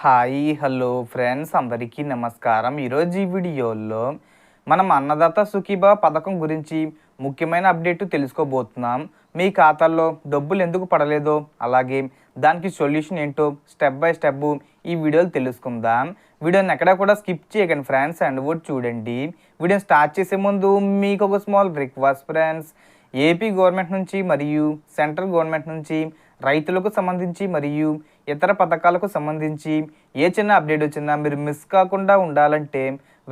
Hi hello friends అందరికీ నమస్కారం. ఈరోజు ఈ వీడియోలో మనం అన్నదాత సుఖీభవ పథకం గురించి ముఖ్యమైన అప్డేట్ తెలుసుకోబోతున్నాం. మీ ఖాతాల్లో డబ్బులు ఎందుకు పడలేదో, అలాగే దానికి సొల్యూషన్ ఏంటో స్టెప్ బై స్టెప్ ఈ వీడియోలో తెలుసుకుందాం. వీడియోని ఎక్కడా కూడా స్కిప్ చేయకండి ఫ్రెండ్స్, అండ్ కూడా చూడండి. వీడియో స్టార్ట్ చేసే ముందు మీకు ఒక small request friends. AP government నుంచి మరియు సెంట్రల్ గవర్నమెంట్ నుంచి రైతులకు సంబంధించి మరియు ఇతర పథకాలకు సంబంధించి ఏ చిన్న అప్డేట్ వచ్చినా మీరు మిస్ కాకుండా ఉండాలంటే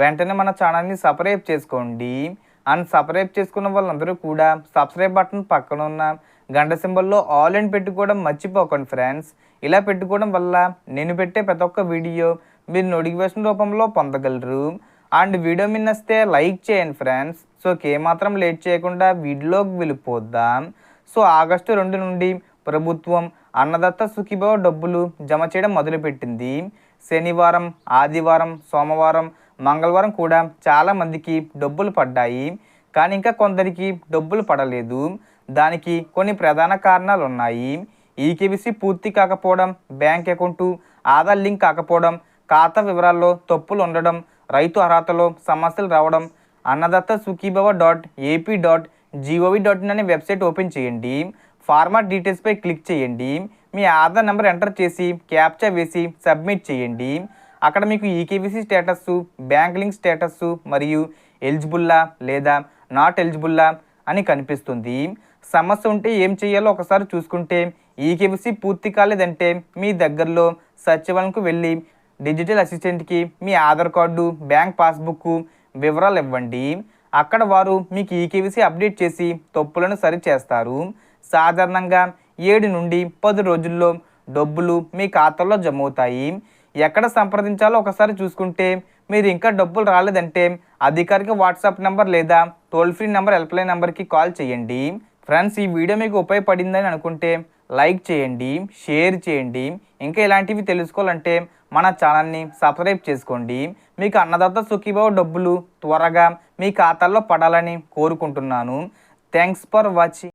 వెంటనే మన ఛానల్ని సబ్స్క్రైబ్ చేసుకోండి. అండ్ సబ్స్క్రైబ్ చేసుకున్న వాళ్ళందరూ కూడా సబ్స్క్రైబ్ బటన్ పక్కన ఉన్న గంట సింబల్లో ఆల్ అని పెట్టుకోవడం మర్చిపోకండి ఫ్రెండ్స్. ఇలా పెట్టుకోవడం వల్ల నేను పెట్టే ప్రతి ఒక్క వీడియో మీరు నోటిఫికేషన్ రూపంలో పొందగలరు. అండ్ వీడియో మీద నచ్చితే లైక్ చేయండి ఫ్రెండ్స్. సో ఏమాత్రం లేట్ చేయకుండా వీడియోలోకి వెళ్ళిపోద్దాం. సో ఆగస్టు 2 నుండి ప్రభుత్వం అన్నదాత సుఖీభవ డబ్బులు జమ చేయడం మొదలుపెట్టింది. శనివారం, ఆదివారం, సోమవారం, మంగళవారం కూడా చాలామందికి డబ్బులు పడ్డాయి. కానీ ఇంకా కొందరికి డబ్బులు పడలేదు. దానికి కొన్ని ప్రధాన కారణాలు ఉన్నాయి. ఈకేవీసీ పూర్తి కాకపోవడం, బ్యాంక్ అకౌంటు ఆధార్ లింక్ కాకపోవడం, ఖాతా వివరాల్లో తప్పులు ఉండడం, రైతు అర్హతలో సమస్యలు రావడం. అన్నదాత సుఖీభవ .ap.gov.in అనే వెబ్సైట్ ఓపెన్ చేయండి. ఫార్మర్ డీటెయిల్స్పై క్లిక్ చేయండి. మీ ఆధార్ నెంబర్ ఎంటర్ చేసి క్యాప్చా వేసి సబ్మిట్ చేయండి. అక్కడ మీకు ఈకేవీసీ స్టేటస్, బ్యాంక్ లింక్ స్టేటస్ మరియు ఎలిజిబుల్లా లేదా నాట్ ఎలిజిబుల్లా అని కనిపిస్తుంది. సమస్య ఉంటే ఏం చేయాలో ఒకసారి చూసుకుంటే, ఈకేవీసీ పూర్తి కాలేదంటే మీ దగ్గరలో సచివాలయంకు వెళ్ళి డిజిటల్ అసిస్టెంట్కి మీ ఆధార్ కార్డు, బ్యాంక్ పాస్బుక్ వివరాలు ఇవ్వండి. అక్కడ వారు మీకు ఈకేవీసీ అప్డేట్ చేసి తప్పులను సరిచేస్తారు. సాధారణంగా 7 నుండి 10 రోజుల్లో డబ్బులు మీ ఖాతాలో జమ అవుతాయి. ఎక్కడ సంప్రదించాలో ఒకసారి చూసుకుంటే, మీరు ఇంకా డబ్బులు రాలేదంటే అధికారిక వాట్సాప్ నెంబర్ లేదా టోల్ ఫ్రీ నెంబర్ హెల్ప్లైన్ నెంబర్కి కాల్ చేయండి. ఫ్రెండ్స్, ఈ వీడియో మీకు ఉపయోగపడిందని అనుకుంటే లైక్ చేయండి, షేర్ చేయండి. ఇంకా ఇలాంటివి తెలుసుకోవాలంటే మన ఛానల్ని సబ్స్క్రైబ్ చేసుకోండి. మీకు అన్నదాత సుఖీభవ డబ్బులు త్వరగా మీ ఖాతాల్లో పడాలని కోరుకుంటున్నాను. Thanks for watching.